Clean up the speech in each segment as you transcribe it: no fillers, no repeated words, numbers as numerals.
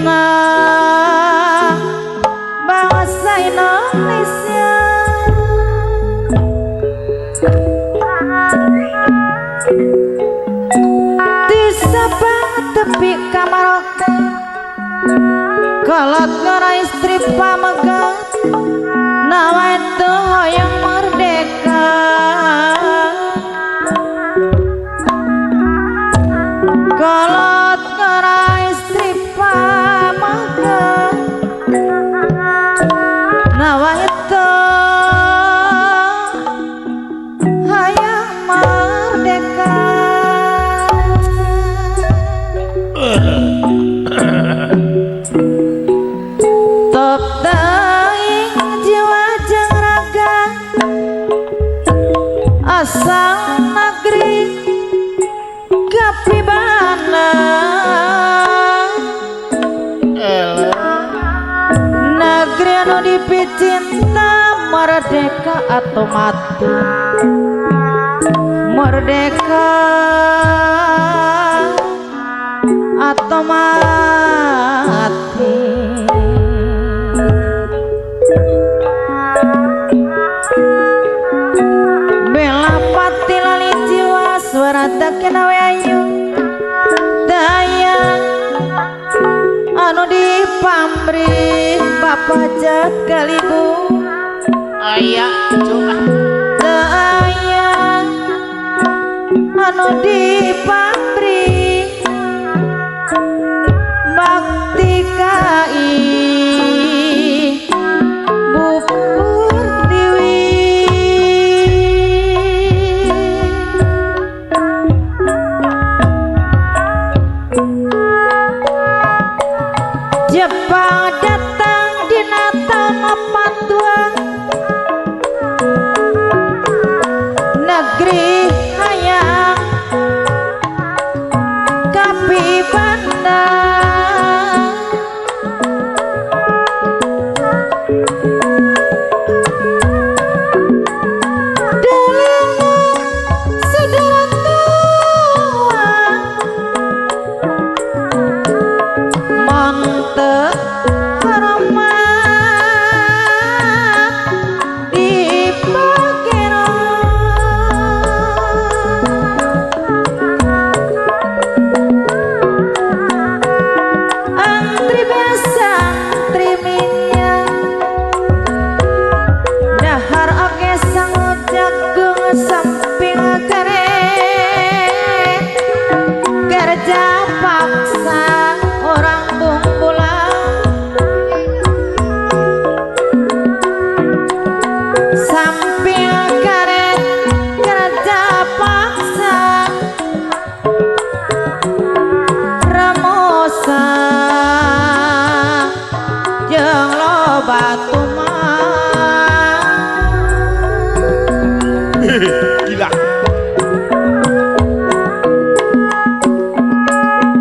Pimpinan bangsa Indonesia di sabang tepi kamar kolot ngara istri pamegat nawa itu hoyong merdeka kolot ngara istri pamegat nawa itu hoyong merdeka. Top daing jiwa jeung raga asal negeri kapibana negeri anu dipicinta merdeka atau mati merdeka atau mati. Bela pati lali jiwa suara dakena wayu daya anu di pamrih bapak jat kalibu ayah coba daya anu di pamrih bakti kai bubur dewi Jepang datang di Natal 82 negeri hayang kapibanda batu gila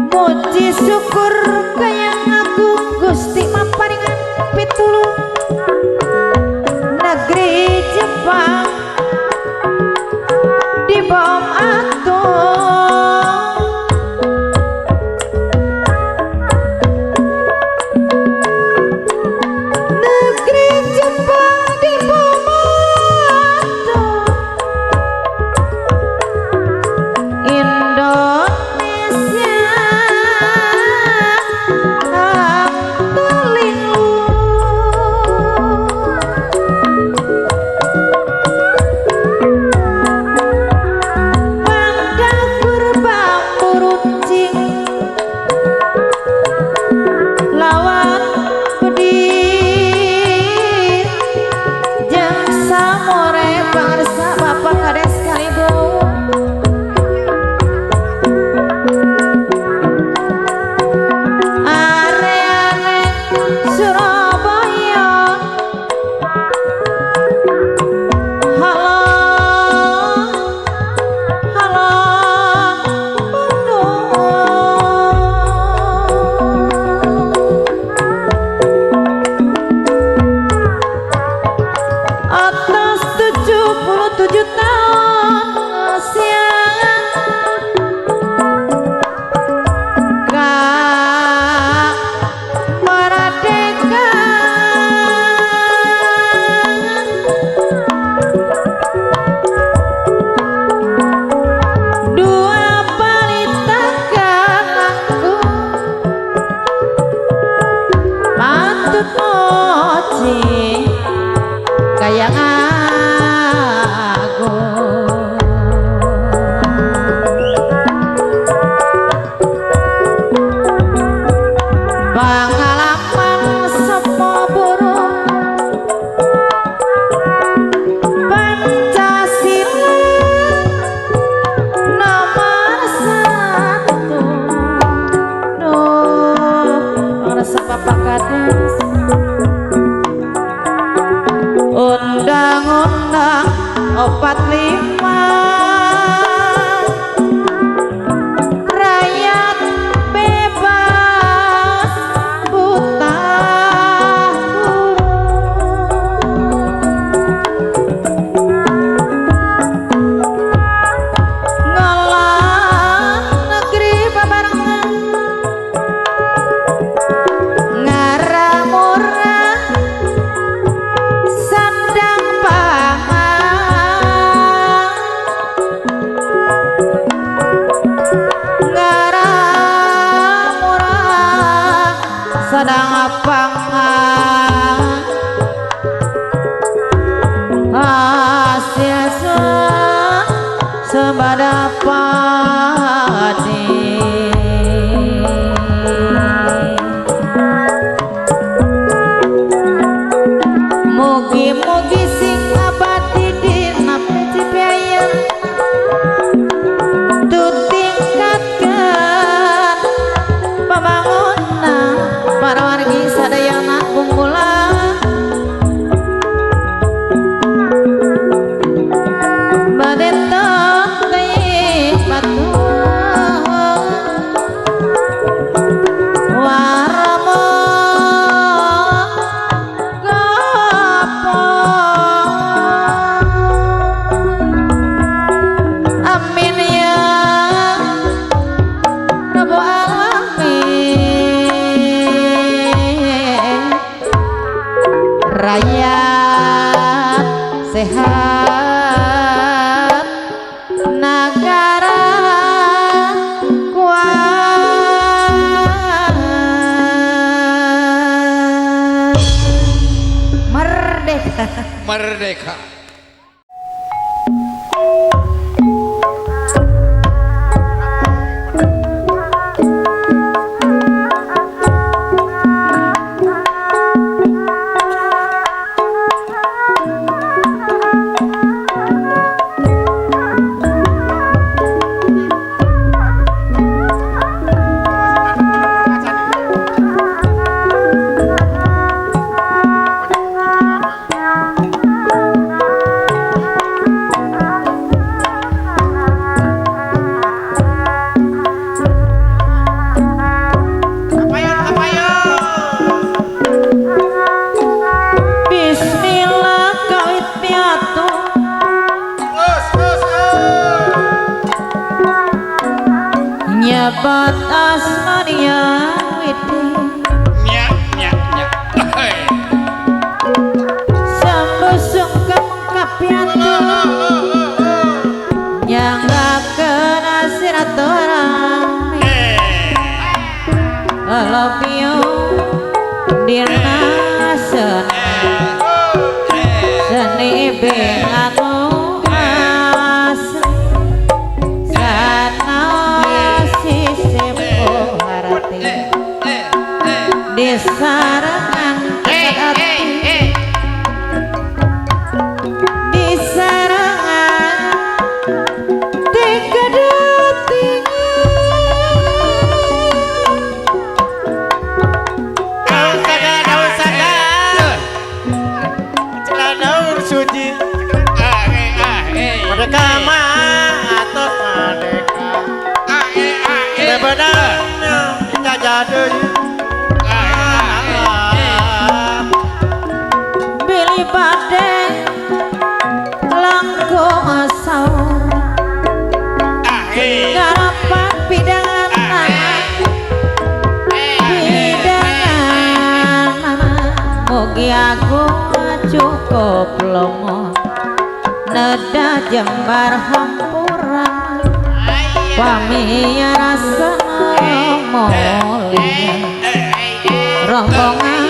muji syukur kayang agung Gusti maparingan pitulung negeri Jepang di bom atom negeri sadang apangan hasil sebada padi mugi-mugi sing abadi dina pencipaian tutingkatkan pembangunan para wargi sadayana bungkulan badetok deui batu waramo gapo amin ya rabbal alamin rakyat sehat negara kuat merdeka Merdeka. bismillah kawit piatu nyebat asmania witi Nyak nyak nyak. sambusung kemengkap piatu nyanggakeun silaturahmi I love you dina seni benganu asli sanawasi sepuh harati di sarangan hati di sarangan Suci. Merdeka mah atau merdeka. Sebenarnya kita jadi. Bili bade langkung asal garapan pidangan mugi agung cukup lomo neda jembar hampuran pamiya rasa moleh rombongan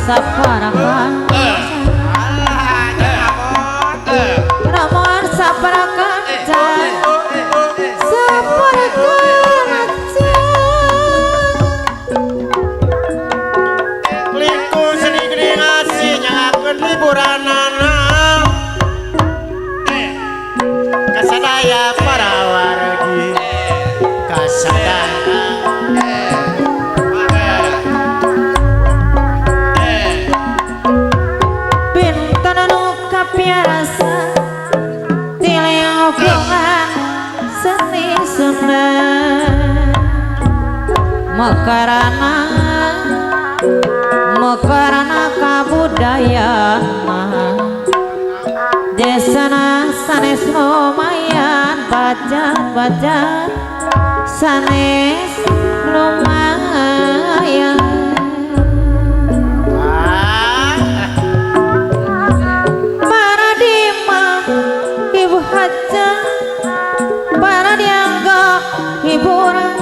saparakan rombongan saparakan saparakan Lingku seni gede ngasih nyangakeun liburanana. Kasadaya para wargi kasadaya. pinten nu kapiarasa tiling omongan seni Sunda mekarana kabudayaan mah desana sanes lumayan baca sanes lumayan para dimam ibu hajah para dianggap hiburan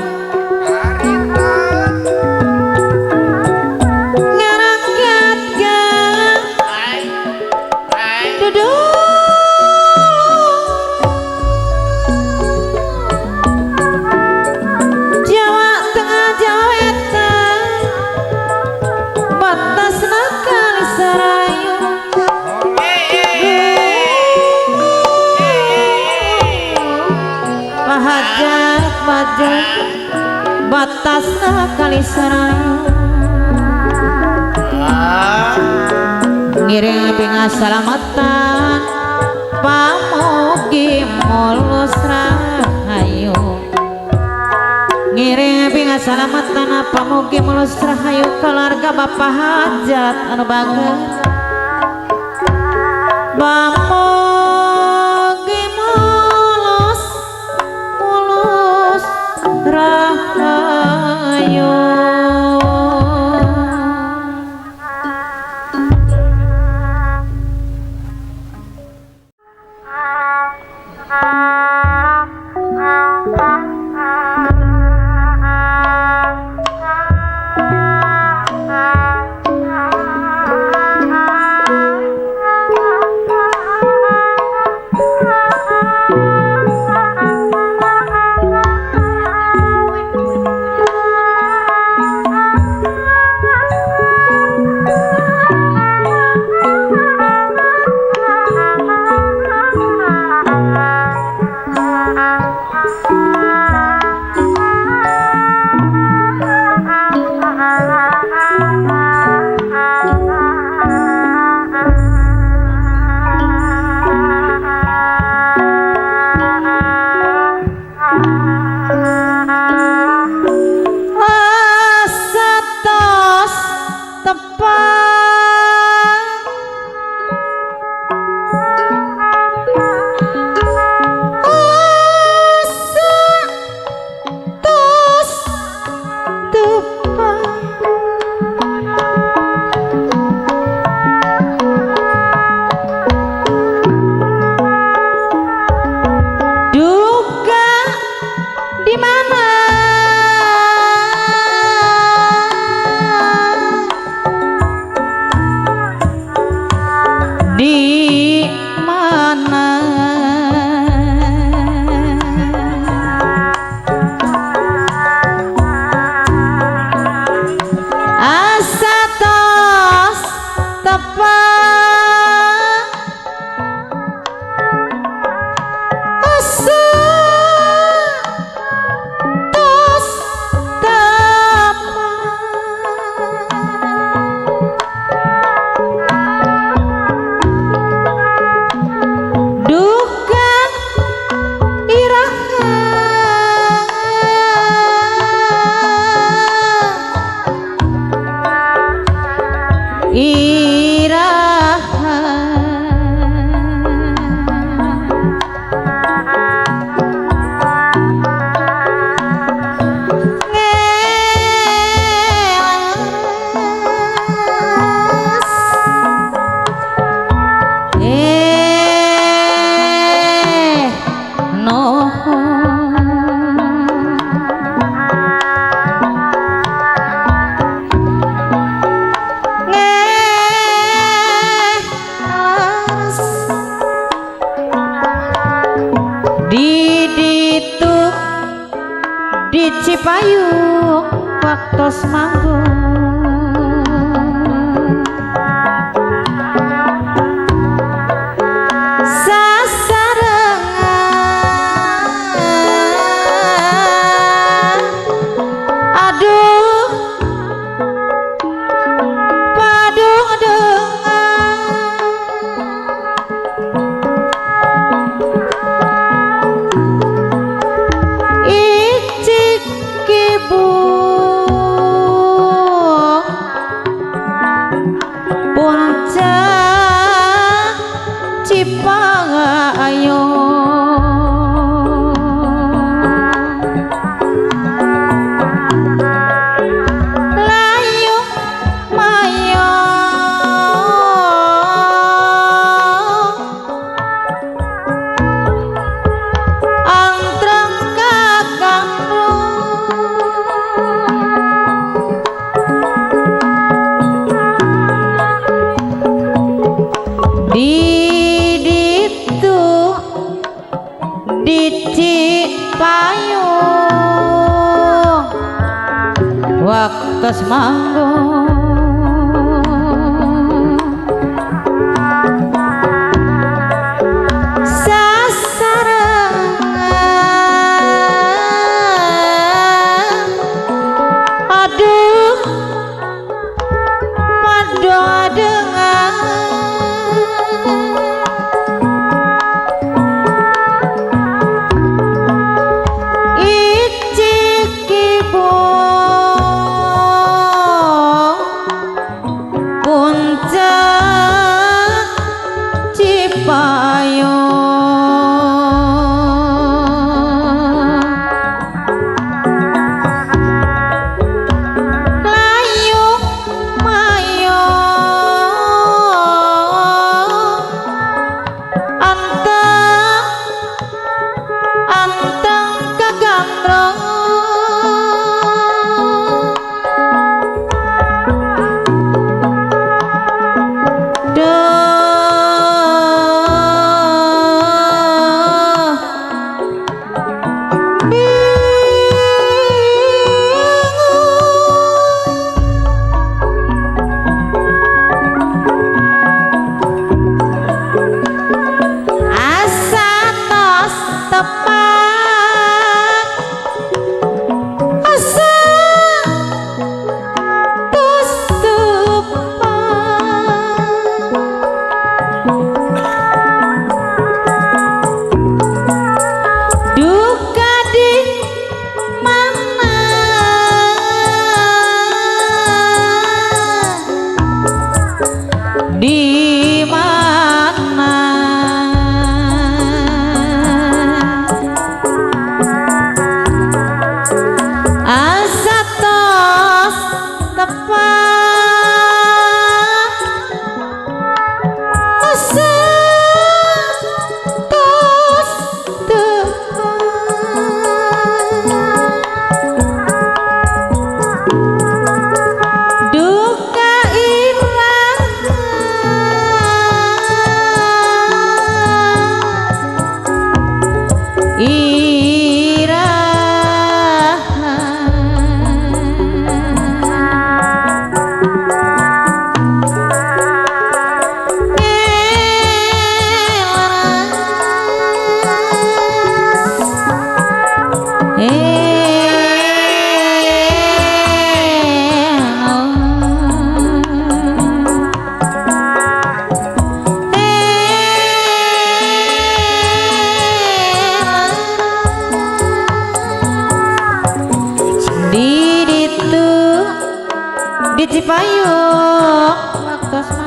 batasna kali sarayu ngiring pingasalamatan pamugi mulus rahayu ngiring pingasalamatan pamugi mulus rahayu keluarga bapak hajat anu bagus pamugi mulus rahayu Cipayung waktos manggung sasarengan aduh padung dengan icik ibu puncak Cipayung layung mayong angtreng kakangru di ditu di Cipayung waktos manggung sasarengan di Cipayung waktos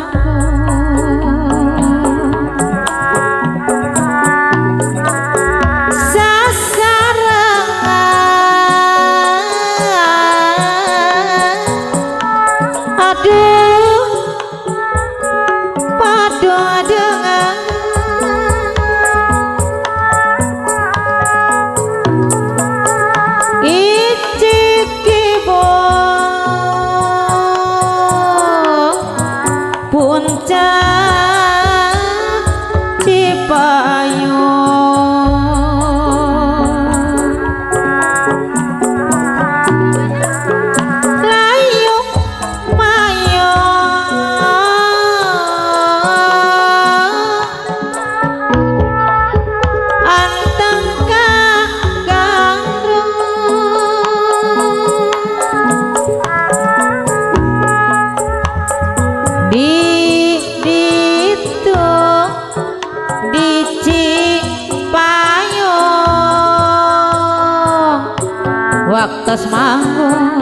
waktos manggung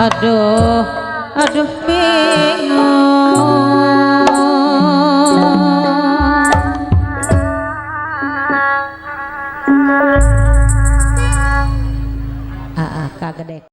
aduh bingung kagedek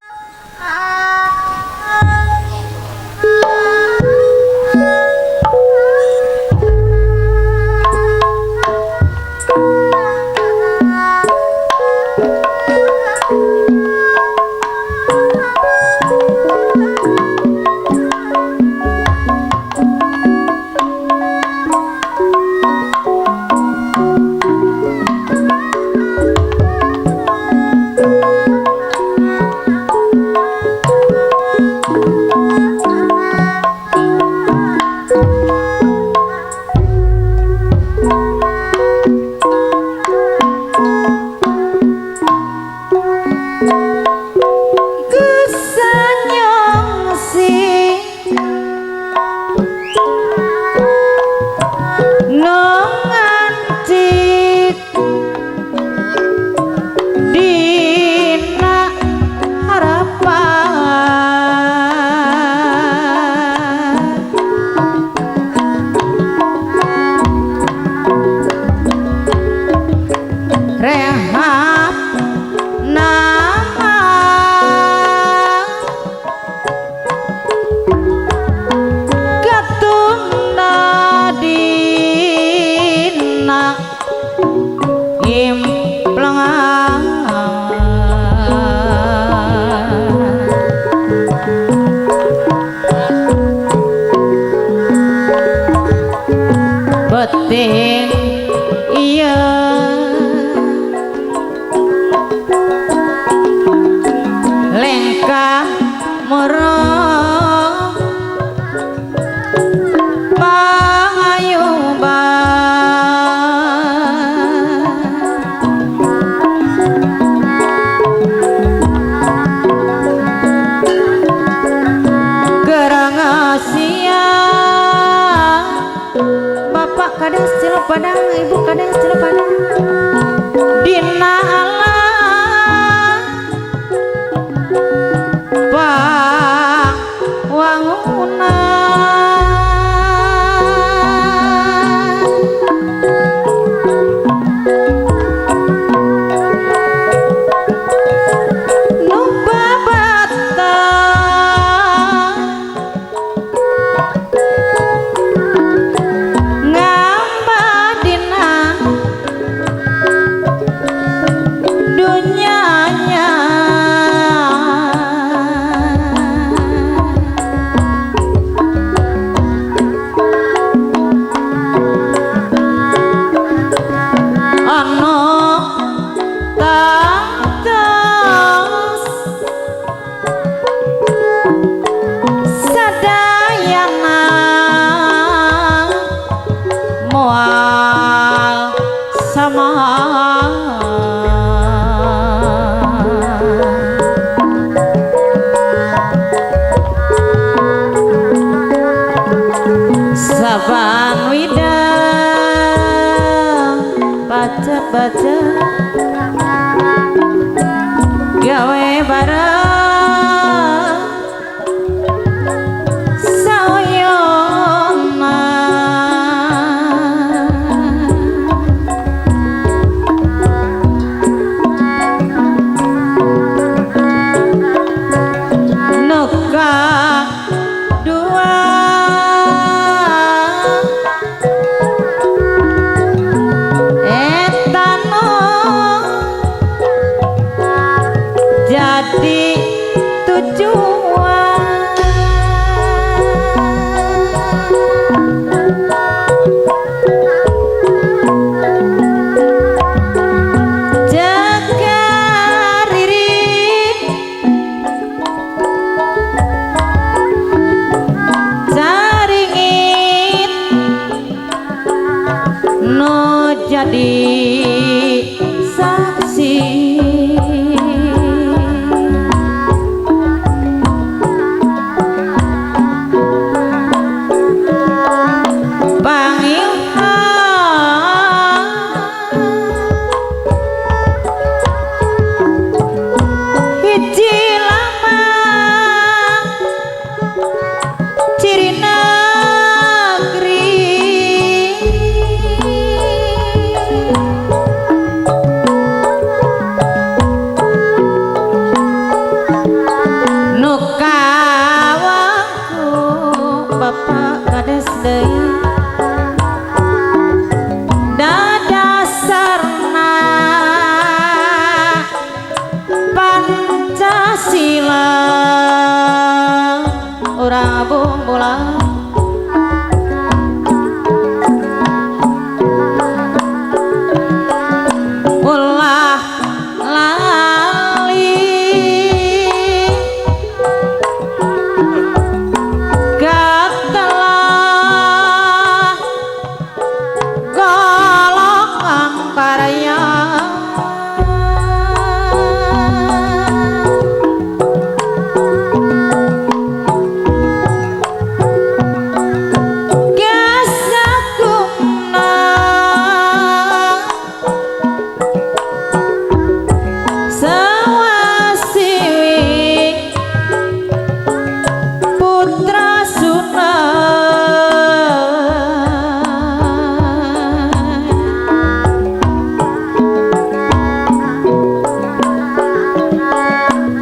beting iya lengkah merong payuban gerang siang bapak kades celok padang ibu kades celok padang dina alam wangunan baca-baca gawe bareng saoyona nuka dua etano jadi tujuan jaga riri caringin no jadi saksi hiji lama ciri negeri nuka waktu bapak kades deui dadasarna Pancasila urang bumbulan ulah lali gatelah golongan karya gasakumna sawasiwi putra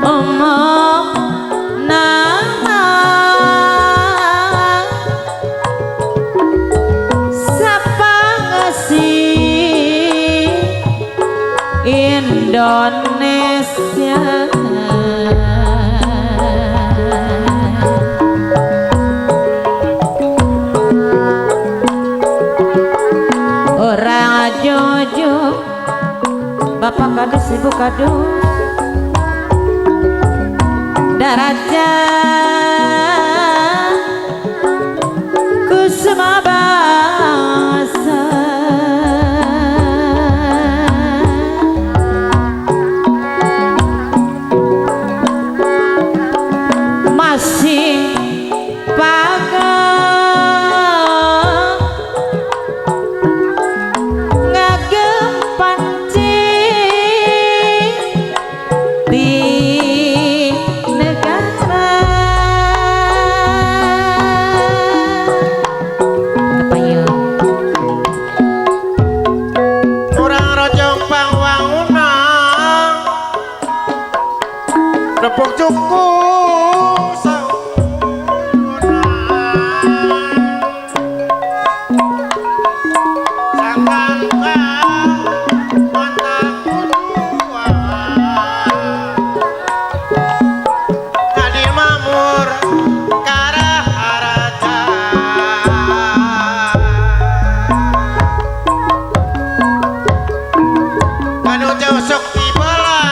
omong nama sapangesi Indonesia orang jojo bapak kadus ibu kadus darajat kusuma bangsa masih pagang ngagem pancing di negara kepayung Urang rojong pangwangunan Repuk cuku Sangangka mataku dua Tadi mamur karah araja Kanu jauh sok tibelah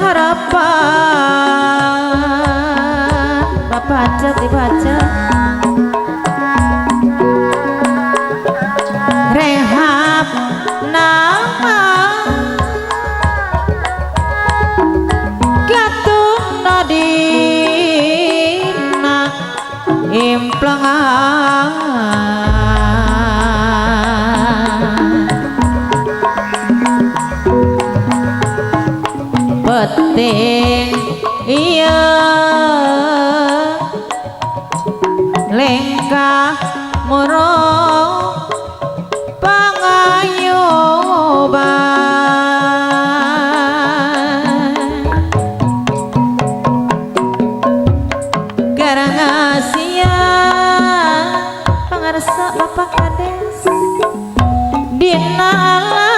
harapan baca dibaca rehab nama gatung nadina implengan penting iya lengkah murung pangayoban karangasia pangarsa Bapak Kades dina alam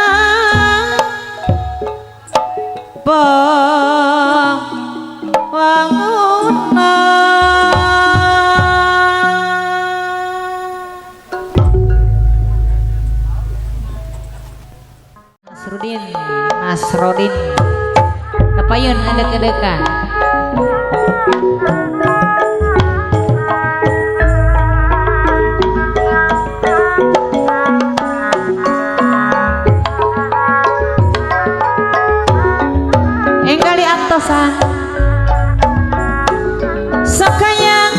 Nasrodin kapayun ada kedekan enggali antosan sakayang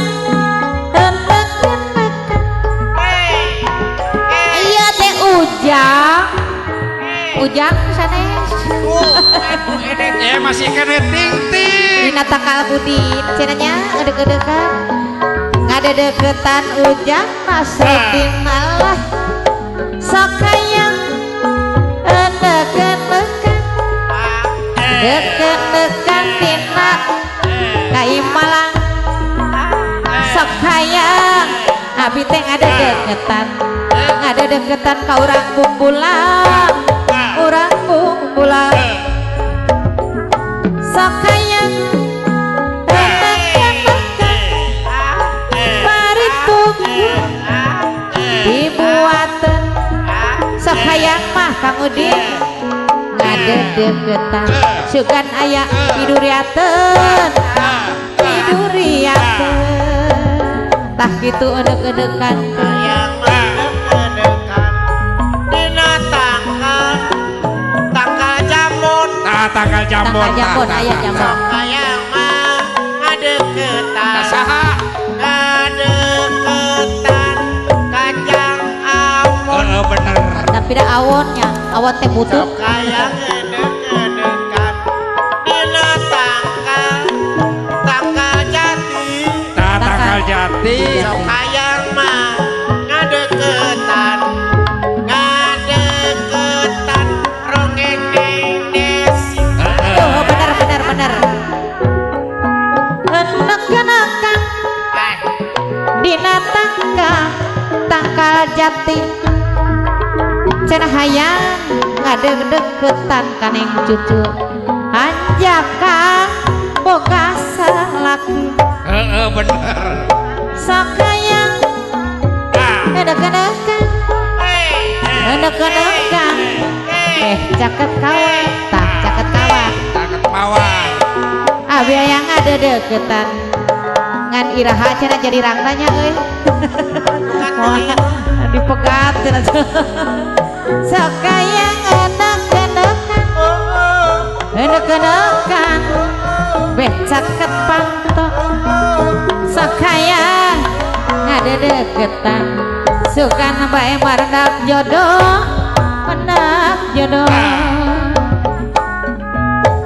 iya teh ujang sanes masih kena ting-ting dina tangkal budin cenanya ngedek-ngedekan ngadedeketan ujang Nasrodin malah sakayang deket-deket tina kaimalang sakayang abi teh ngadedeketan ka urang bumbulang sakayang paritung dibuaten sakayang mah Kang Udin ngadedeketan sugan aya piduriaten tah kitu edek-edekan sayang mendekan dina tangkal jamun tanggal jambon aya jambon sayang mah ngadeketan saha ngadeketan kacang amun bener tapi da awonnya awon teh butut sayang ngedek-ngedekan dina tangkal jati tanggal jati sayang mah ngadeketan rongeng desi bener enak-enakan dina tangkal jati cenah hayang ngadedeketan kaneng cucu anjakan boga salaki bener sakayang enak-enakan caket kawan caket mawar abi yang ada deketan ngan iraha cenah jadi rangranya dipegat cenah sakayang enak-enakan beh caket pantok sakayang ngadedeketan sukan bae marendak jodoh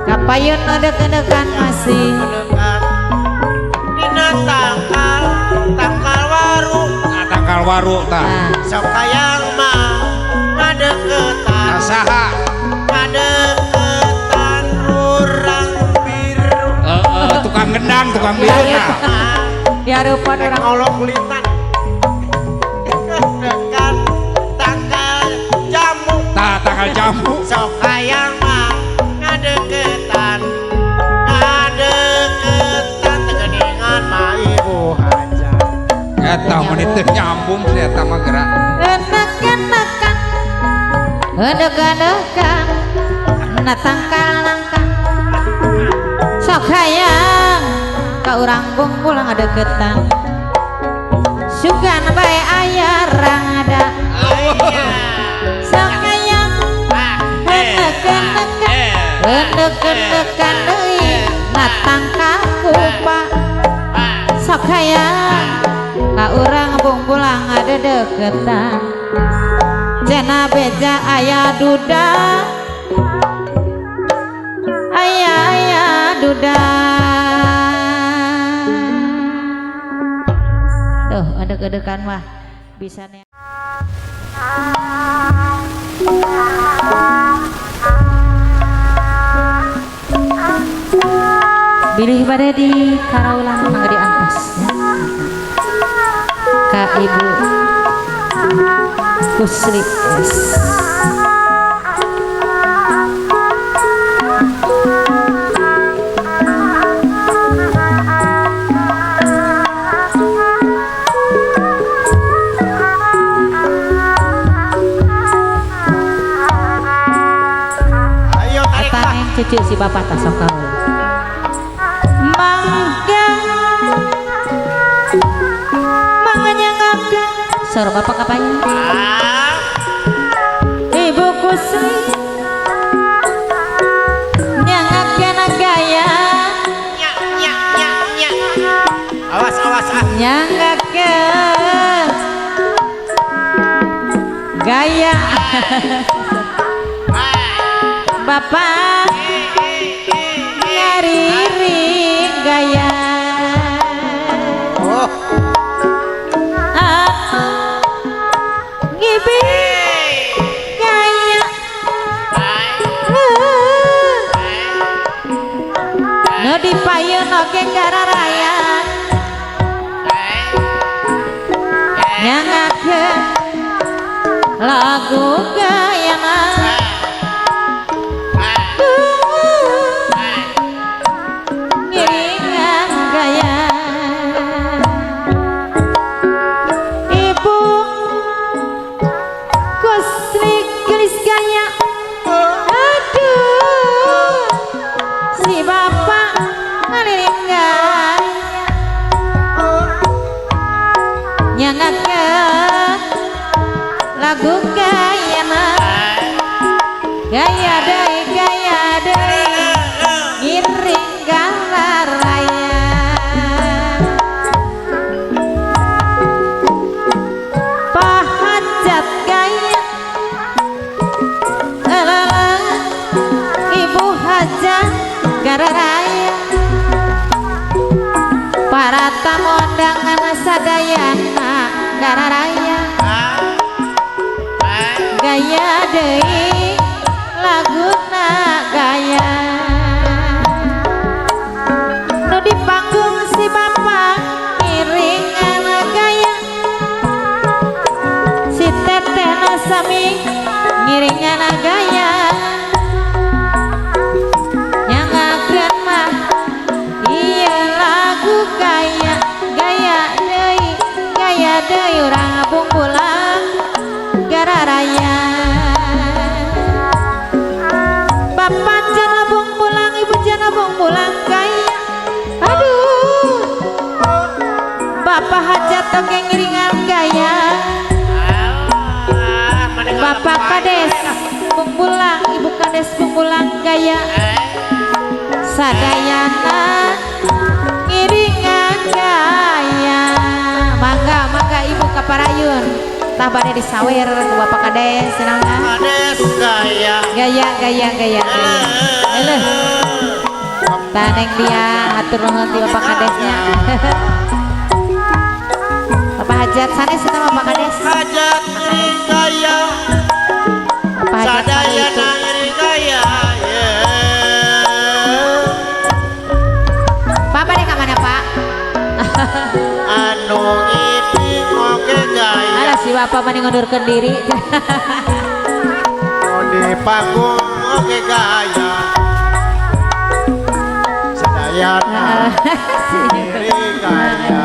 kapayun edek-edekan masih dina tangkal waru sakayang mah ngadeketan saha ngadeketan urang biru tukang gendang tukang biru diarupan orang Allah kulitan dekat tanggal jamu sakayang mah ngadeketan tegeningan mah ibu hajat eta menit nyambung sih eta mah gerak enak-enakan edek-edekan na tangkal pulang bung pulang deketan sugan bae aya rangada sakayang hendekan deui natang ka kupa sakayang ka urang bung pulang deketan cenah beja aya duda aya duda tuh adek-adekan mah bisa nih bilih pada di karaulan mangga diangkos ka ibu Kuslik cucu si bapak tak sok kau manganya ngaka sor bapak kapanya ibu kusri nyangakeun gaya awas nyangakeun gaya bapak ngariri gaya gibi gaya nu dipayun oge gararaya nyangakeun lagu gayana lagu gayana gaya deui ngiring galaraya pahajat gaya ibu hajat gararaya para tamu undangan sadayana gararaya gaya deui laguna gaya nu di panggung si bapak iringan gaya si teteh nu sami ngiringan gaya nyangakeun mah ieu lagu gaya deui urang abung pulang gararaya bapak jana bung pulang ibu jana bung pulang gaya aduh bapak hajat oke ngiringan gaya bapak kades bung pulang ibu kades bung pulang gaya sadayana ngiringan gaya mangga ibu kaparayun tah bade disawer ku bapak kades naon gaya eleuh tah neng dia atur nuhun ti bapak kadesnya bapak hajat sanes eta bapak kades hajat ngiring gaya bapak hajat sadayana ngiring gaya bapak dek ka mana pak anu ngiting oge gaya alah si bapak mani ngundurkeun diri di panggung oge gaya sadayana ngiring gaya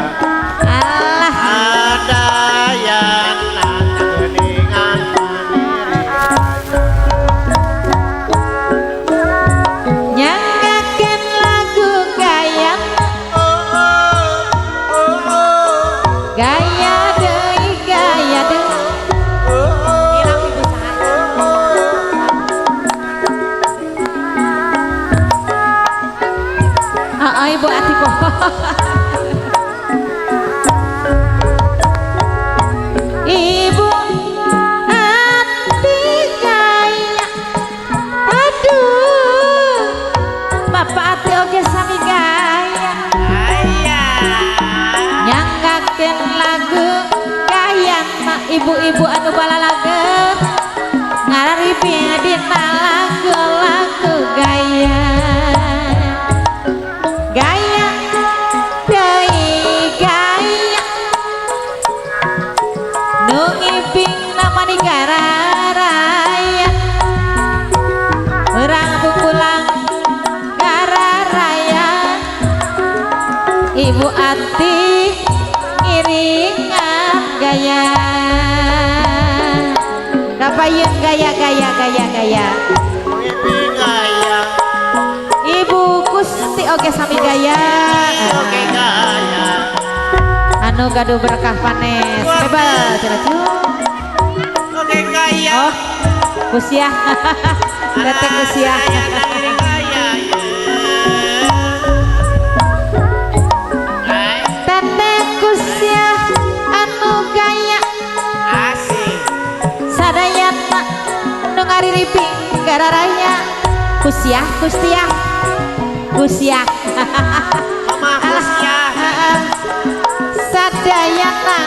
alah adayana geuningan nyangakeun lagu gaya Ibu Ati po. Ibu Ati gaya, aduh, Bapak Ati oke sami gaya, nyanggakeun lagu gaya na ibu-ibu anu balalaga, ngararipin dina lagu-lagu gaya. Gaya deui gaya nu ngiping nama negara raya urang pulang negara raya Ibu Ati ngiringan gaya kapayun gaya gaya gaya gaya Mimpi gaya Ibu Gusti oge sami gaya oke gaya anu gaduh berkah panes bebas ceraju oke gaya oh kusiah teteh kusiah teteh kusiah anu gaya asik sadayana nu ngaririping gara raya kusiah kustiah kusiah mama kusiah sadayana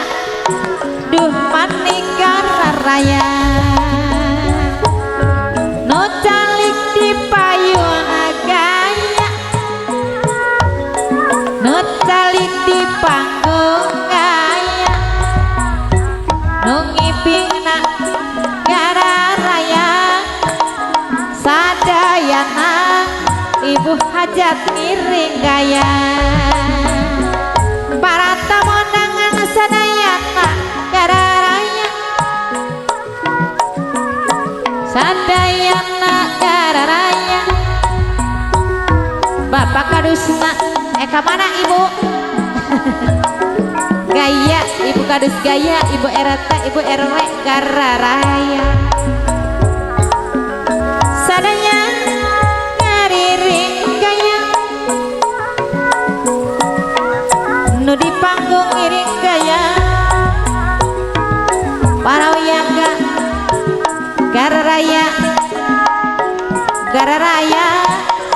duh manigara raya nu calik di payun gaya nu calik di panggung gaya nu ngipingna gara raya sadayana ibu hajat miring gaya para tamu dengan sadayana gara raya sadayana gara raya bapak kadusna mana ibu gaya ibu kadus gaya ibu RT ibu RW gara raya sadaya ngariring gaya nu di panggung iring gaya para wiyaga gara raya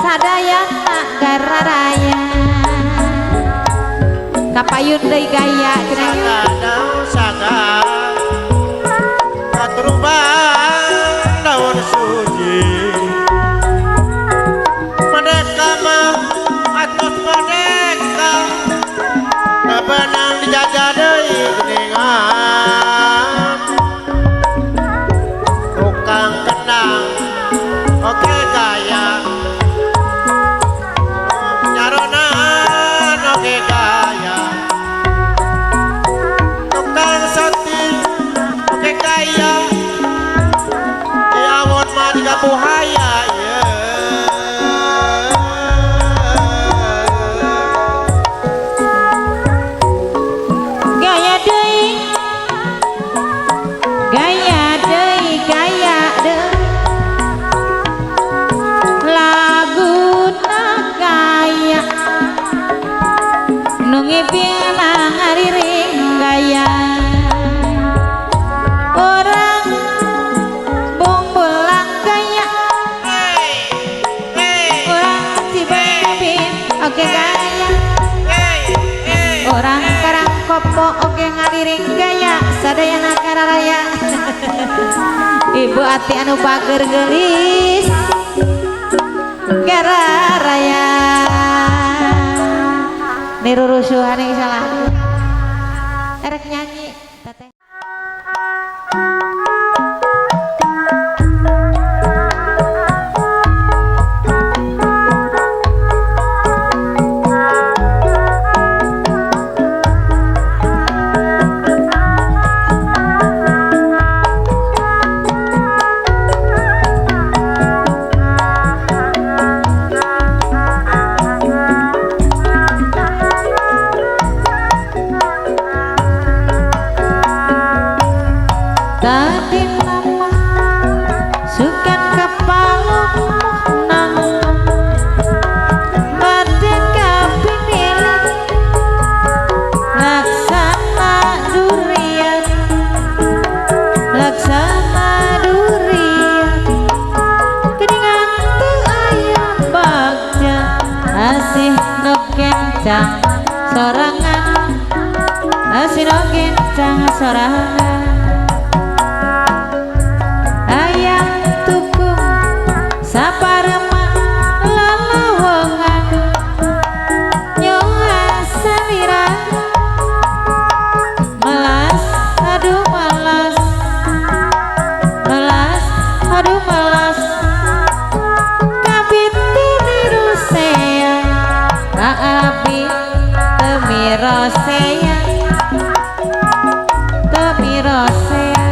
sadayana gara raya kapayun deui gaya cenah daun saga katurubang daun suci merdeka mah atos merdeka kebenang dijajah deui geningan tukang kendang oke gaya nyaronan oke gaya tukang sati oke gaya diawon mah juga buhaya ya gaya deui laguna gaya nu ngiping ngariring gaya orang bungbulang gaya orang Cibepin oke gaya orang Karangkopo oke ngariring gaya sadayana gara raya Ibu Ati anu bager geulis gara raya niru rusuhan yang salah erek nyanyi teteh gencang sorangan asino gencang sorangan ayam tukung saparema lelawongan nyoa salira melas aduh melas melas aduh melas kabit temiru saya kaabit temiro saya temiro saya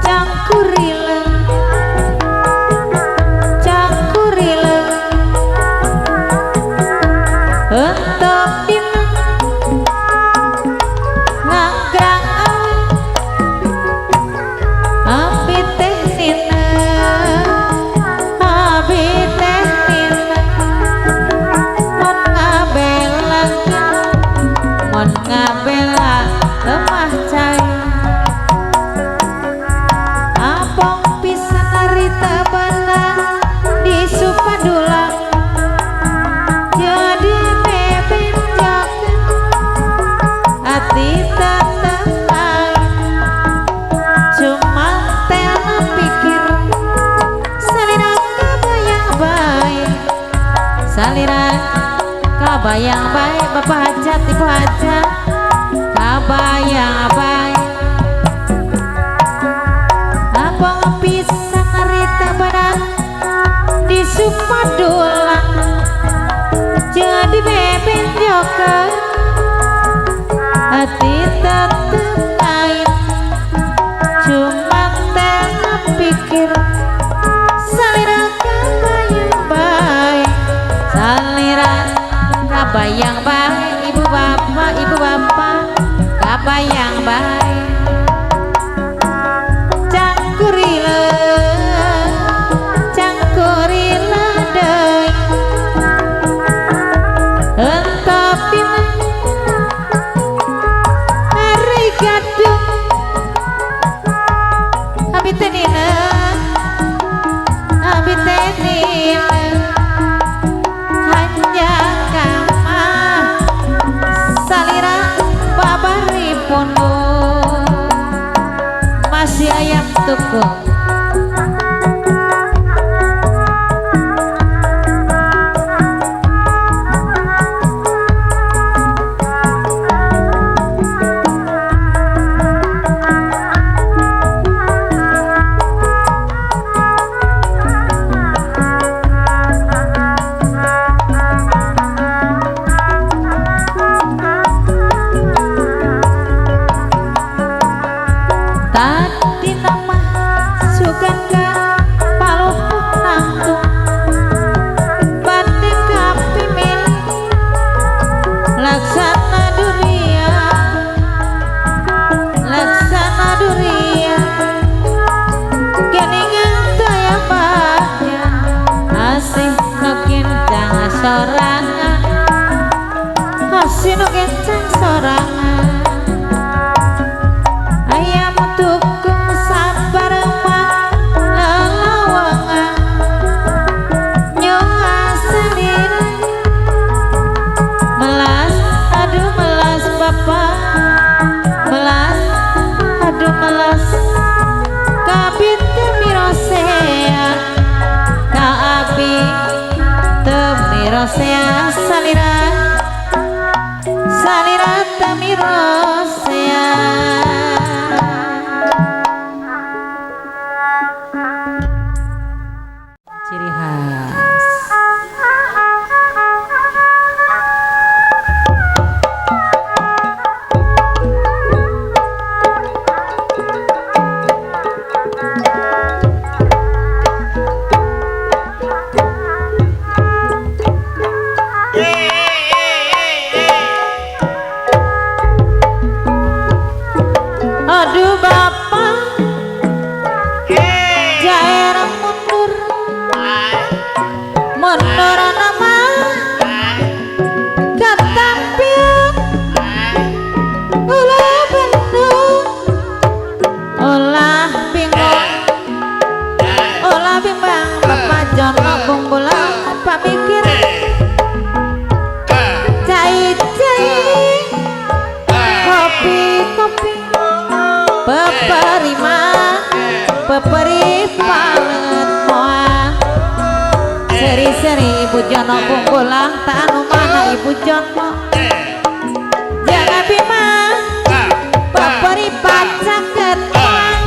cangkurile cangkurile untuk dina nganggrang abi teh nina abi teh nina mon ngabela mon ngabela lemah cai apong pisan harita benang di supadula jadi beben joget hati tetep cuma tena pikir salira kabayang baik salira kabayang baik bapak hajat ibu hajat kabayang baik apa pisang harita benang di supadula jadi beben joget hati tetep lain cuma tena pikir salira kabayang baik salira kabayang baik ibu bapak kabayang baik cangkurila cangkurila deui entapina hari gadung abi teh nina abi teh nina hanjang kama salira babaripun masih ayam tukung tadi nama suganda palupuh nangtung bade kapimil laksana duria keningan daya bahya asih nogencang sorangan asih nogencang sorangan ayam tukung sabar mak lelawangan nyoa sendiri melas aduh melas bapak melas aduh melas kabit temiro sea kaabi temiro sea salira salira temiro sea ciri khas Yeah. Baperi palet moal seri-seri ibu jono bungkulang tak anu mana ibu jono jangan bima baperi pacaket moal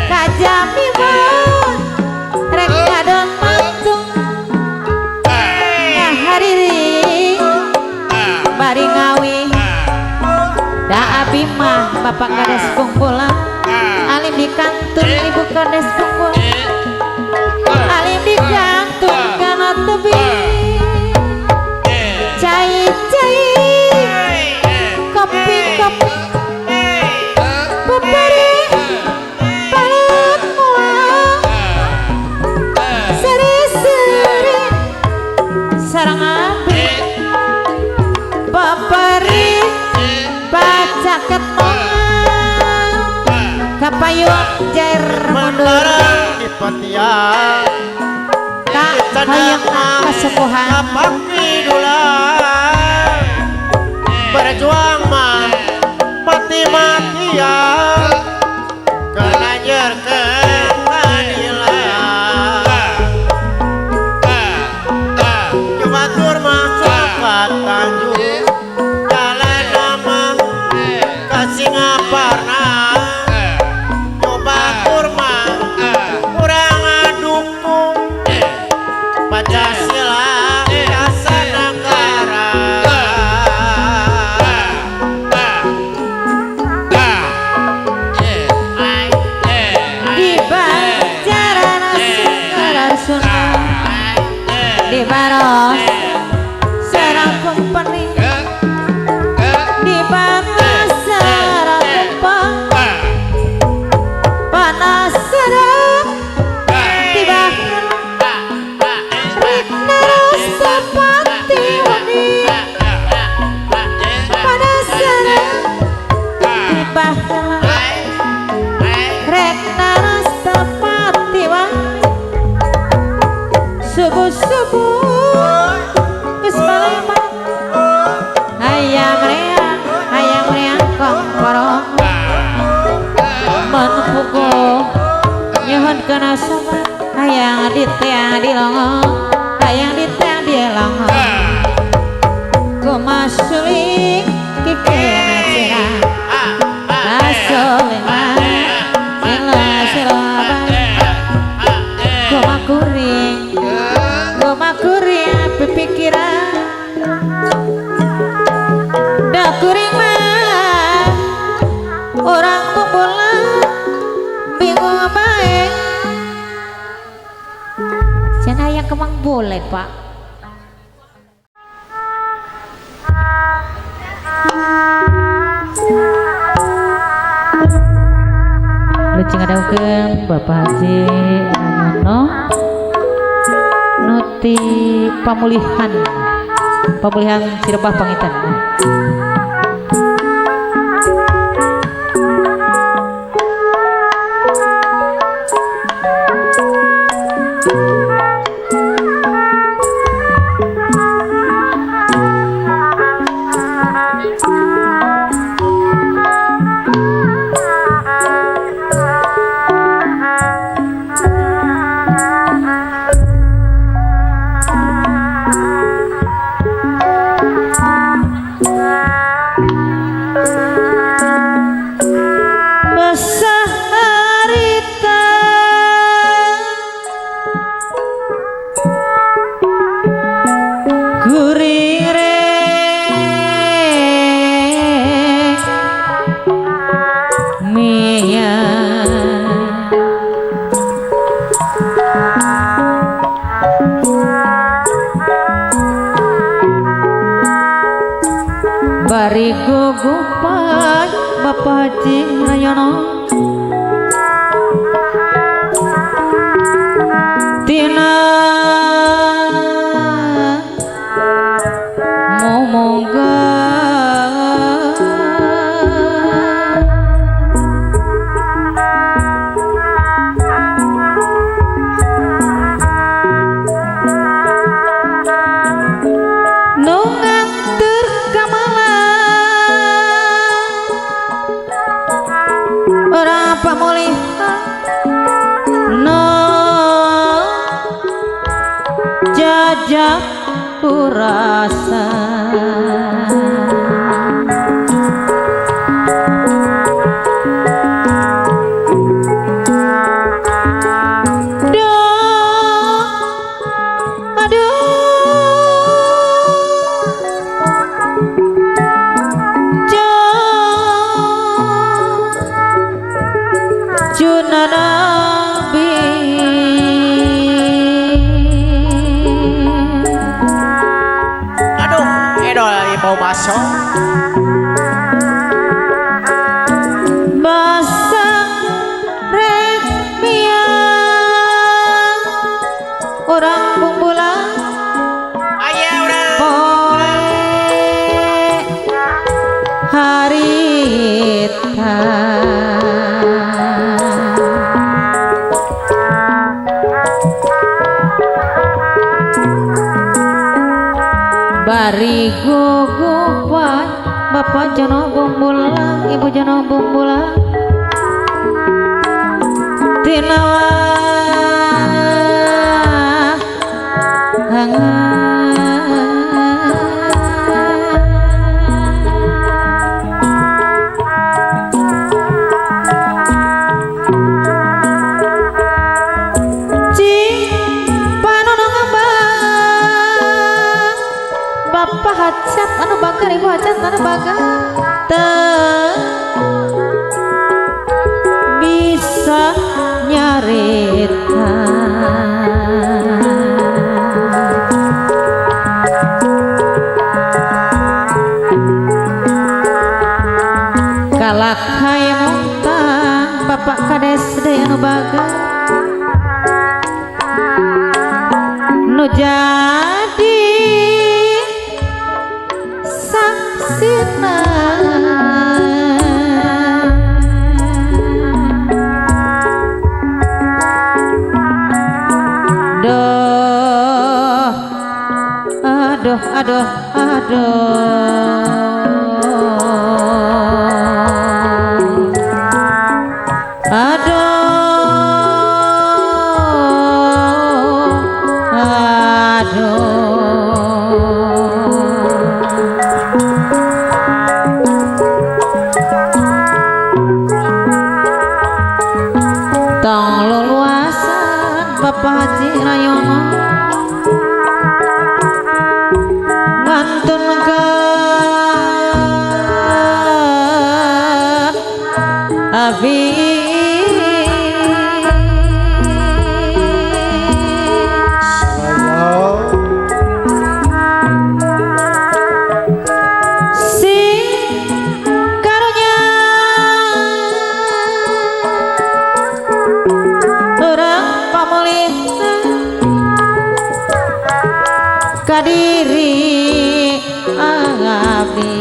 kajami moal rek kadon mantung ngahariri bari ngawi da abi mah bapak kades bungkulang alim di kantor ibu kades bungkulang alim di kantor kana tebing cai-cai kopi-kopi baperi palet moal seri-seri sarang abi baperi pacaket moal kapayung jair mundur Menara di petian kak hayang kasepuhan Kapaki dulan berjuang mah mati-matian kelanjur ke keadilan Jumatur masuk ke Tanjung jalan nama kasih ngaparna Jumatur mah kurang dukung Pancasila dasar negara di banjaran segala sunnah di baros sarang kumpeni di baros sarang kumpeng panas sarang di bahar naras sepati wani panas sarang di bahar rek naras sepati wani subuh-subuh geus balema hayang reang kong korong menpuko nyuhun kana sobat hayang diteang di longo hayang diteang di longo kumasuling kikena cira asolema sila kumakuring pipikiran da kuring mah orang kumpulan bingung bae cenah yang kemang boleh pak lucing adaukeun Bapak Haji Anyono nuti pemulihan Cirebah Pangitan barigo gupai Bapak Haji Anyono tina momoga jajak kurasa mau masuk basang rek miang orang bumbulang ayo udah poe harita bari gugupan bapak jono bumbulang ibu jono bumbulang tinawa Bapak hajat anu bakar ibu hajat anu bakar bisa nyarita kalak hayang muntang bapak kades de anu bakar nu jadi saksina aduh aduh tong luluasan Bapak Haji Rayono ngantunkeun abi kadiri abdi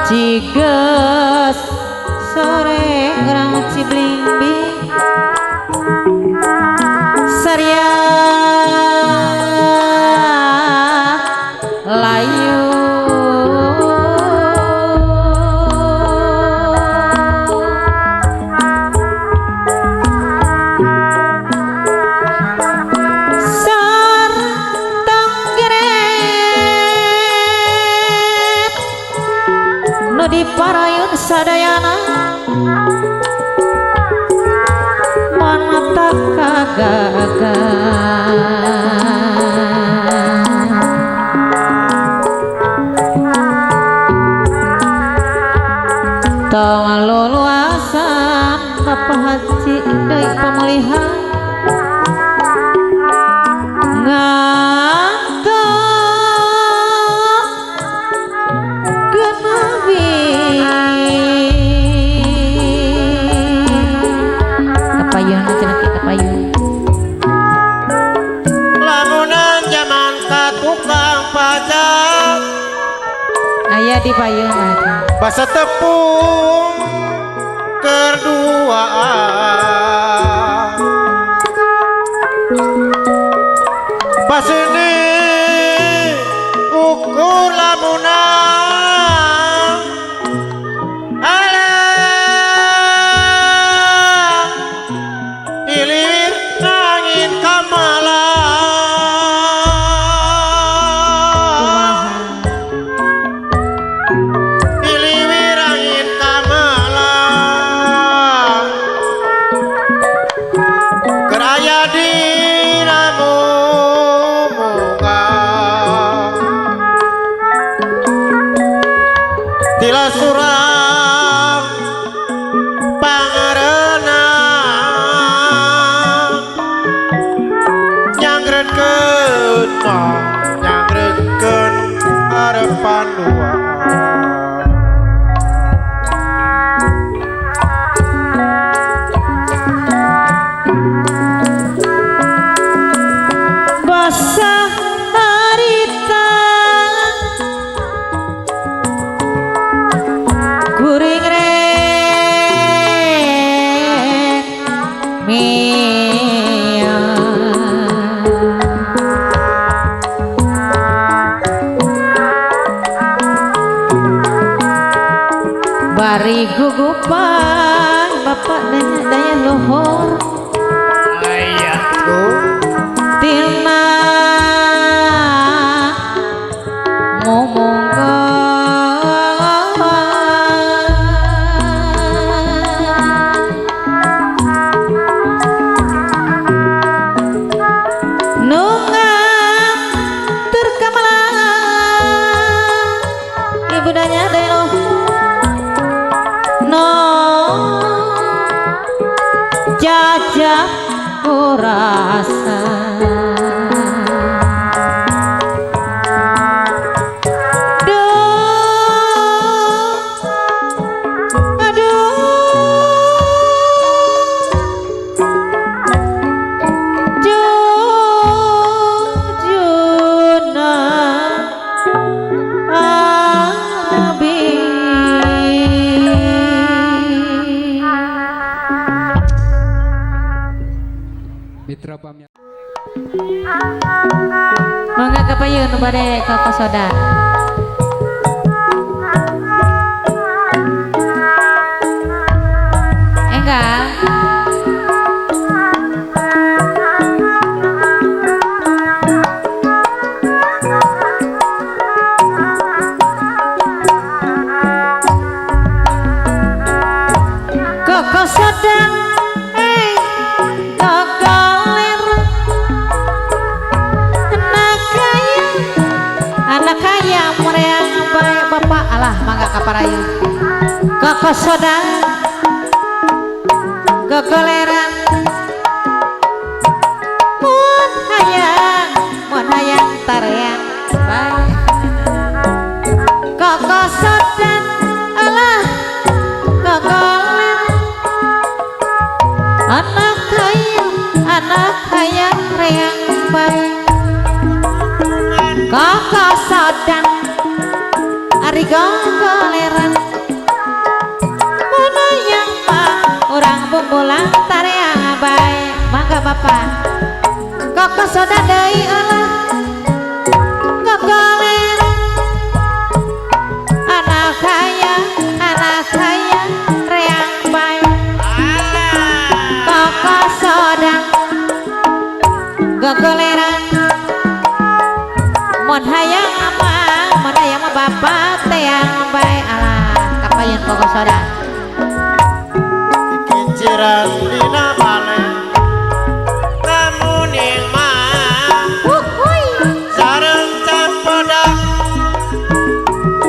Ciges sore orang Ciblimbing Saria layu di parayun sadayana mana tak kagagan tong luluasan Bapak Haji deui pemulihan ngantos genepi kapayun cenah kitu kapayun lamunan zaman ka tukang pajak aya di payun lagi basa tepung kerduaan basini ukur lamunan alah ilir angin kamalan iliwir angin kamalan keraya di namu muka tila surang pangarenang nyangrekeun nyangrekeun harapan luar basah harita kuring rek mia bari gugupan bapak daya lohor tina ngomongkeun nu ngantur kamalan ibu danya delo no jajak kurasa Mitra pamnya mangga kapayun nu bade ka pasoda enggak kok sedang anak kaya mereang baik bapak alah mangga kaparayu kekosodan kegoleran mun hayang tareang baik kekosodan alah kegoleran anak kaya reang baik kakak sadan ari goleran mana yang orang bumbulang tareang baik mangga bapak kakak sadan deui alah goleran anak kaya reang baik kakak sadan goleran mun hayang mah bapak teh yang bae alah kapayun pokok soda kinciran dina bale kamuning mah sareng campodak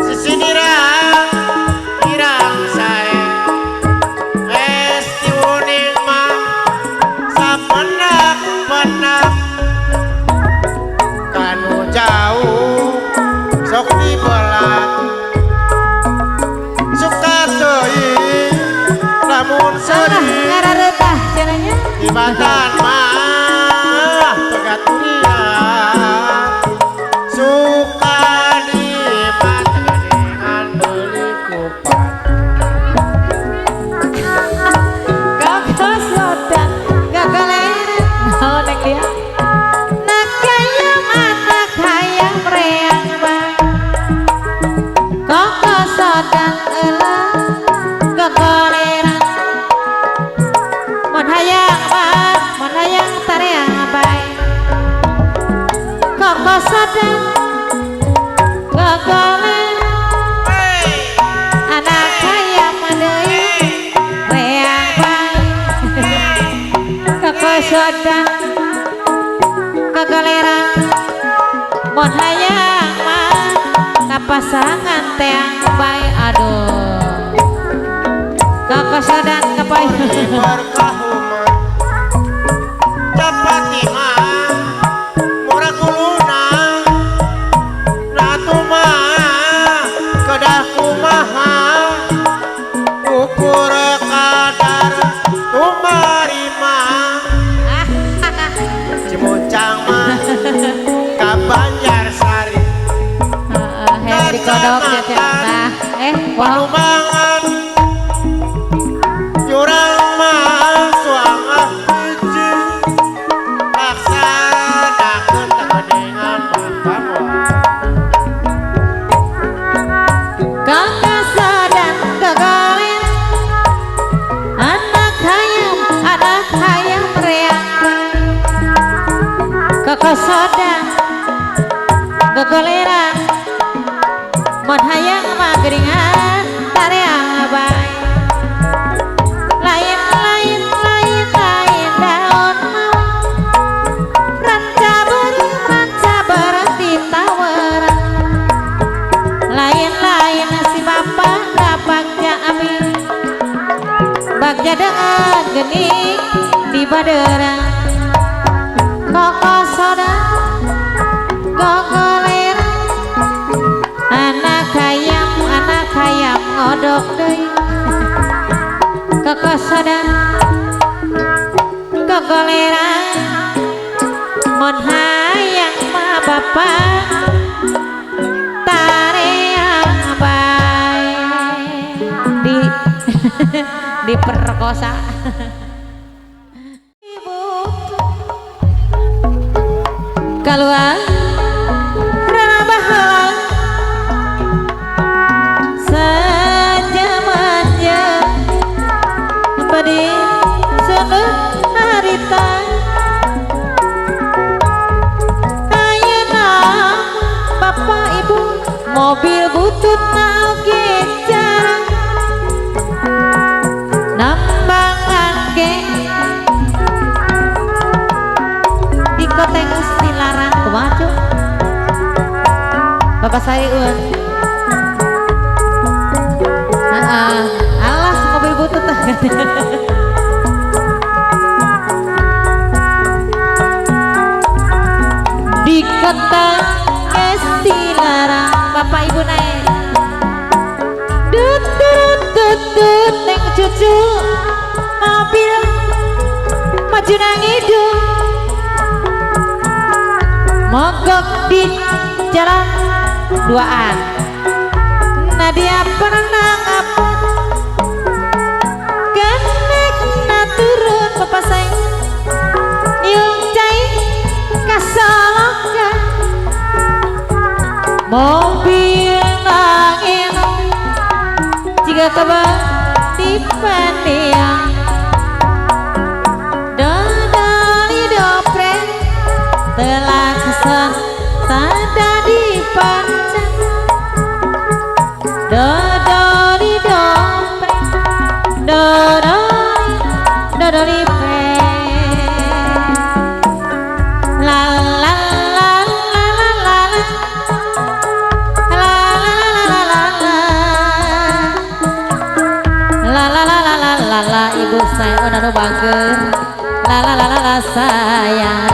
sisinirang irang sae lamun Allah sedih ngararetah cenanya di badan mah pegat dunia suka di mata dengan beli kupat kakak sodan gagalera oh neng dia nak kaya mana kaya mereang bang kakak sodan elah gagalera mon hayang bang mon hayang tareang baik kakak sodan gagalera anak kaya madei reang baik kakak sodan gagalera mon hayang mah kapasangan teang baik aduh kakak sodan kapai berkahuman dapat mah murah kuluna ratu mah kedah kumaha ukur kadar tumari mah cimucang mah ka Banjarsari Heh dikodok ya nah wow panumangan jurang mah suangah hiji laksanakeun tegeningan makamu kakak sodan gagalera anak hayam reang baik kakak sodan gagalera mon hayang mah geringan tareang baik lain daun ranca beureum ditaweran lain si bapak da bagja abi bagja dengan geuning di badeurang kakak sodan gagalera anak hayam ngodok deui kakak sodan gagalera mon hayang mah bapak tareang baik di diperkosa ibu keluar rana baheula sajamanya badi seueur harita ayeuna bapak ibu mobil bututna oge jarang nambangan ge di koteng dilarang kumaha bapak sariun alah mobil butut di kota dilarang bapak ibu naik dut neng cucu mobil maju nang hidung mogok di jalan duaan Nadia pernah ngapun genek na turun papasai yung cai kasalokan mobil nangin jika kebang di pandiang dodoli doprek telah kesan tada di pancang dodoli doprek dodoli la la la la la la la ibu saya anu bangkeun la sayang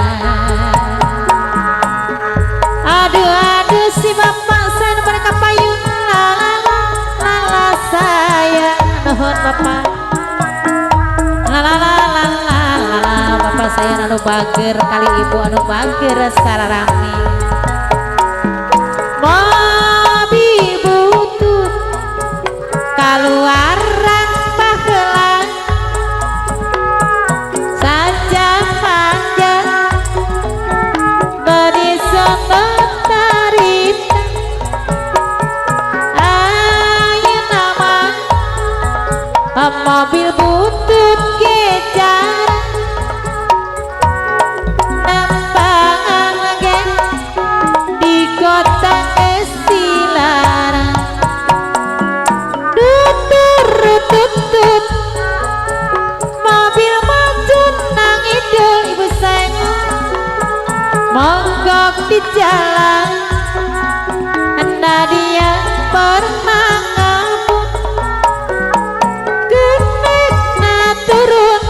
aduh si bapak saya nu mereka payung la sayang nuhun bapak pangantayan anu bager kali ibu anu bager sararami mobil butut kaluaran baheula saja manja beri sebentarita ayeuna mah mobil butut kejar nembang gen di kota Estilarang tutut mobil macut nang idul ibu sayang monggok di jalan anda dia pernah ngabut genek na turun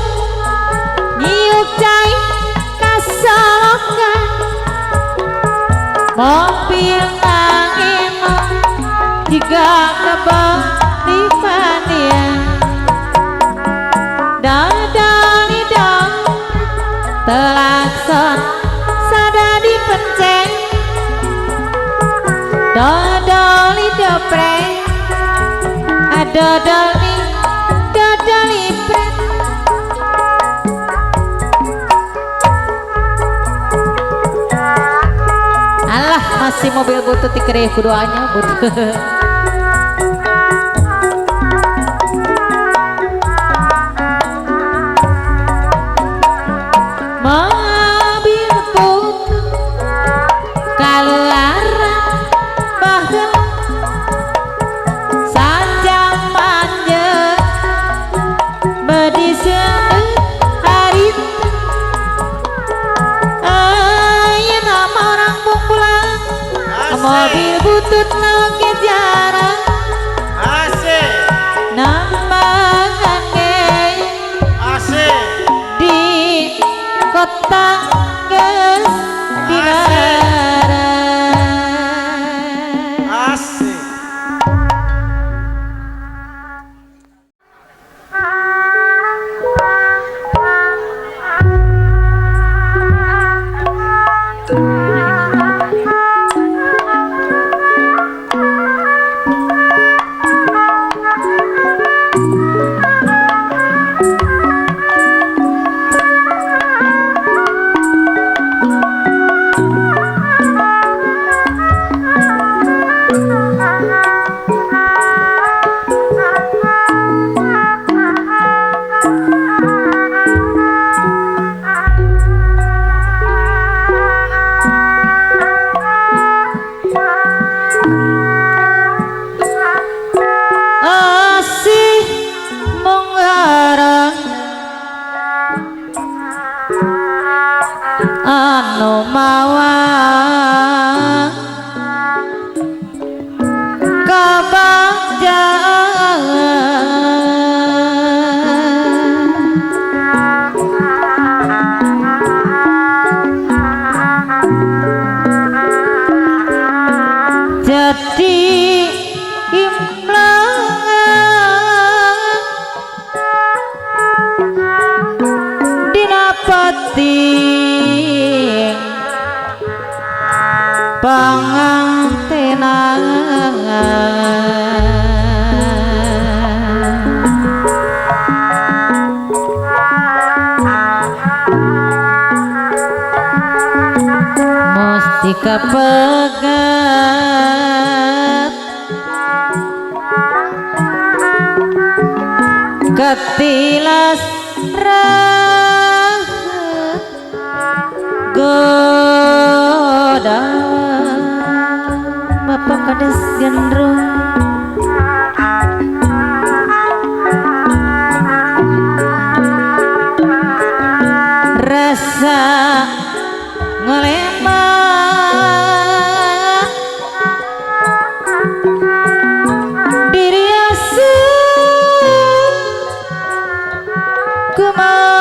nyiuk cai kasolokan mobil angin jika kebang di Fania dadalidang telakson sada dipencet dodoli doprek dodoli pret alah masih mobil butut dikerih kuduanya butut mobil butut kaluaran baheula saja manja bedi seueur harita ayeuna mah orang pulang mobil butut nangge jarang Asik, nambangan ge asik, di kota Estilarang asik. asih mengharang anu mawa kabagjan jadi imlangan dina peting pangantenan mustika pegat ketilas rahat goda bapak kades gendrung rasa ngelemah diri asa kumalaya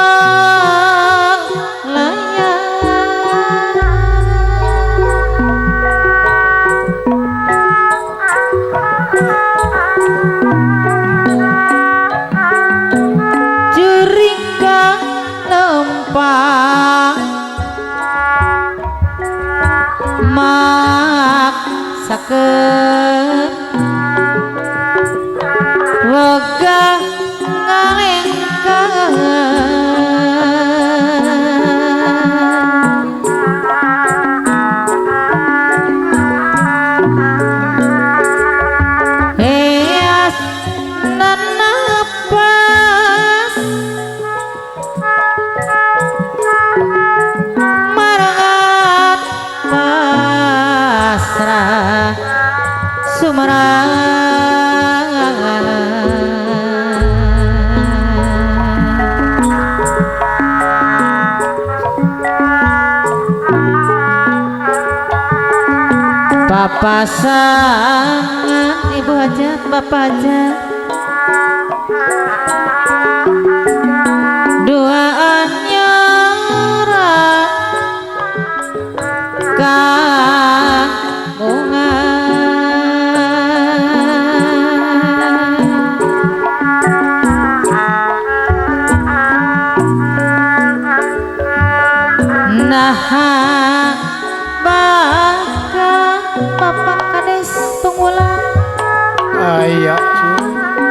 papasangan ibu hajat bapak hajat duaannya Bapak Kades Tunggula Aya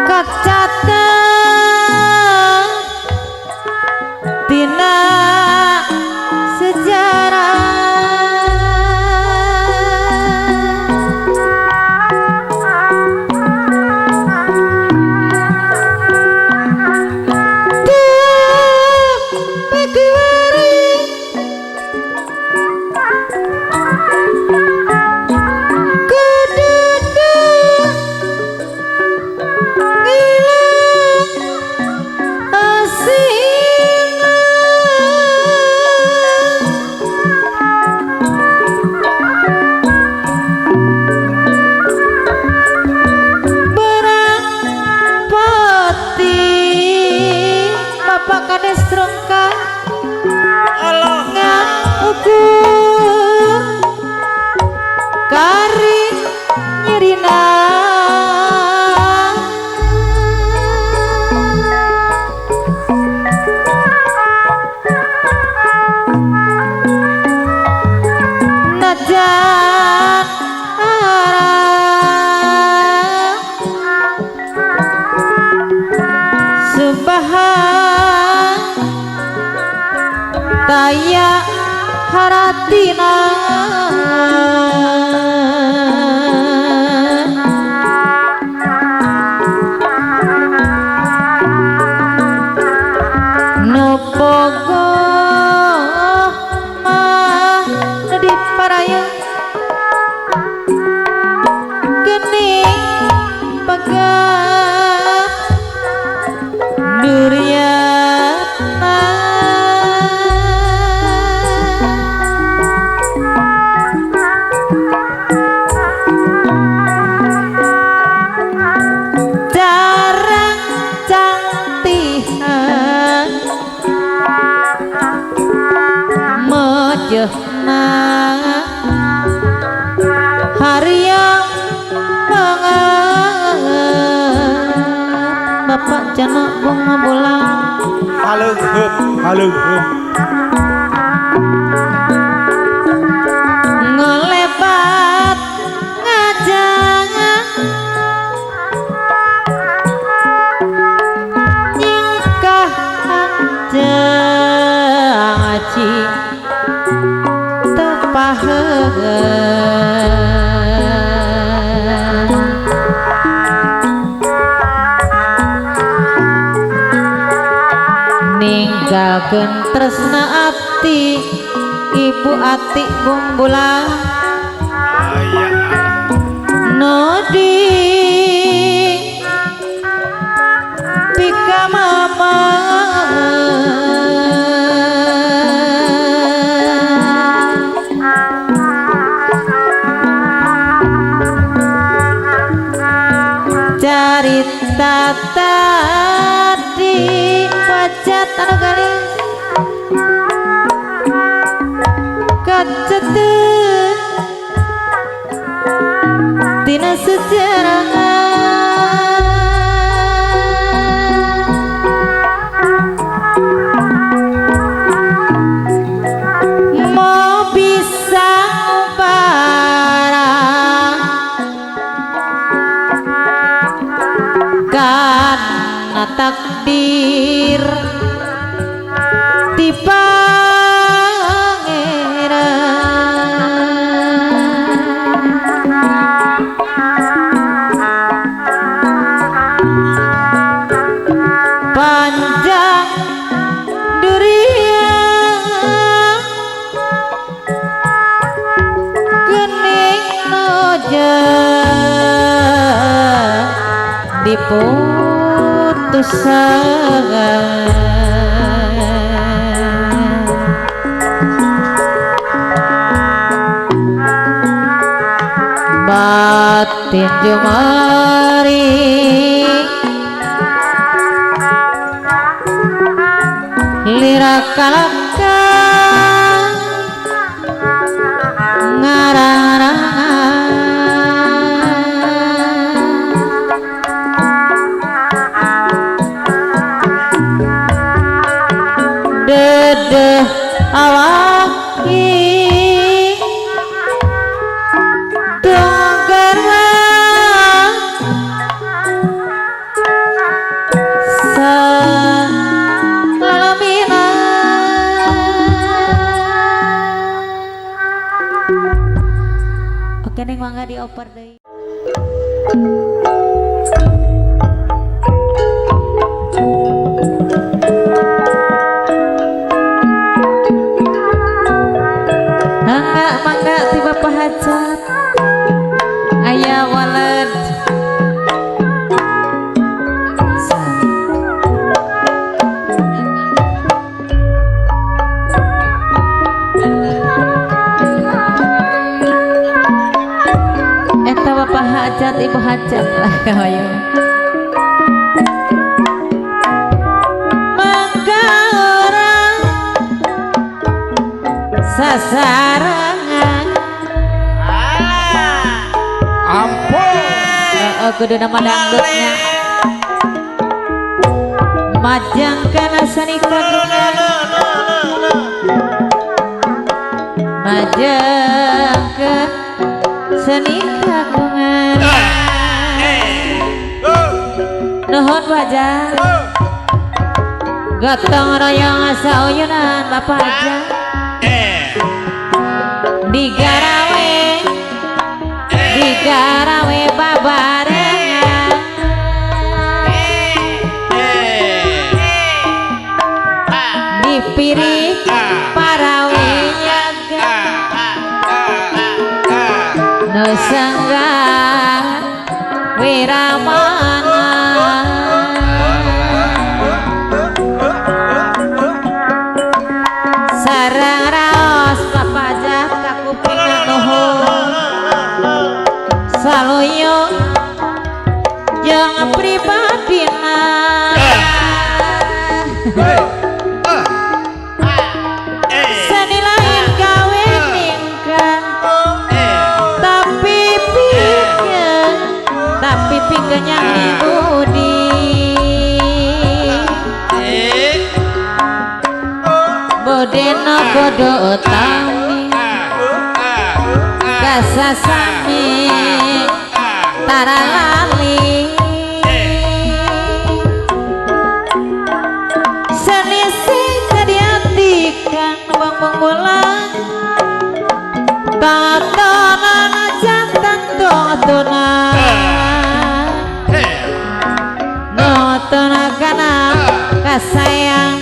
kacata tina sejarah Daya haratina Nopogo mah di paraya gening pegah Duryatna Jehna hari yang banget Bapak Janok bunga bulan haleungheum ngelebat ngajang nyingkah aji ninggalkeun tresna ati ibu ati bumbula nodi pika mama carita tadi wajat anu galing kaceteun tina sejarah mau bisa barang karena takdir di panjang durian gening noja diputusan tinju mari lira kalaka dedeh awaki tunggarwa salamina oke neng mangga dioper deui. Mangga tiba pahajat ayah walad eta bapak hajat ibu hajat lah kayu mangga orang sasarangan kudu nama dangdutnya majang kana seni kagungan majang ke seni kagungan nuhun wajah gotong royong sauyunan bapak aja digarawe babarengan dipirik parawi nyaga nusangga wiramana sarang raos papajak kakuping nuhun saluyo jeung pribadina seni lain gawe ningkan tapi pikeun yang budi bodena bodo utami kasasami taralali selisih kadiatikan bang bolang tatonan jantan totona notona kana kasayang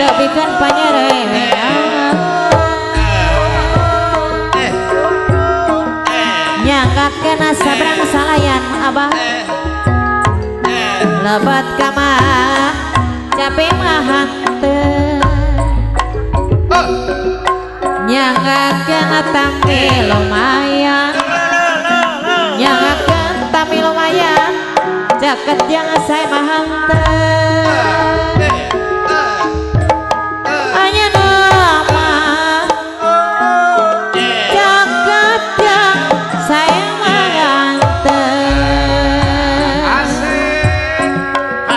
tebikeun panyerewean nyangkakeun sabrang salayan abah lebat kamah capek mah hanteu nyangkakeun tami lumayan nyangkakeun tami lumayan jaket yang saya mah hanteu anya nama jaket yang saya mah hanteu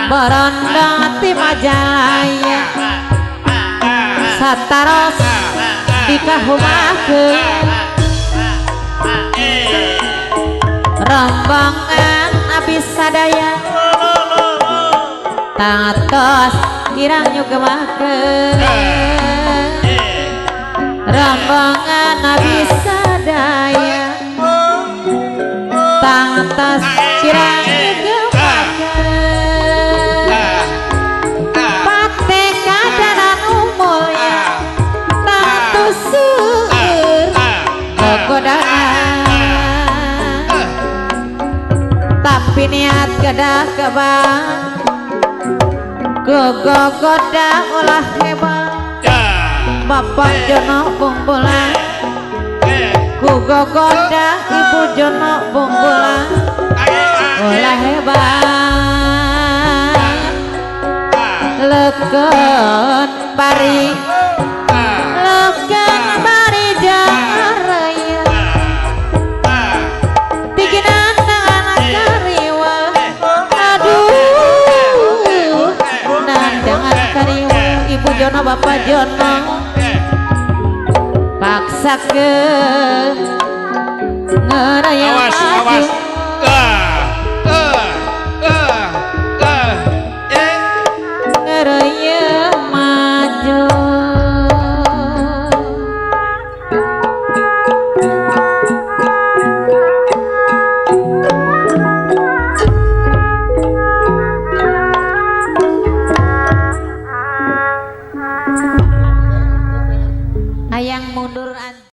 berondong ti Majalaya sataros dikahumakeun rombongan abis sadaya tatos kirang nyugemakeun rombongan abis sadaya tatos kirang nyugemakeun pate kadanan umulya tatus seueur gogodaan tapi niat kedah kebang gogoda ulah hebat bapak jono kumpulan ku Ugo gondang Ibu Jono Bungkula ulah hebat leken pari jaraya bikinan anak kariwa aduh nandangan kariwa Ibu Jono Bapak Jono paksakeun ngeraya maju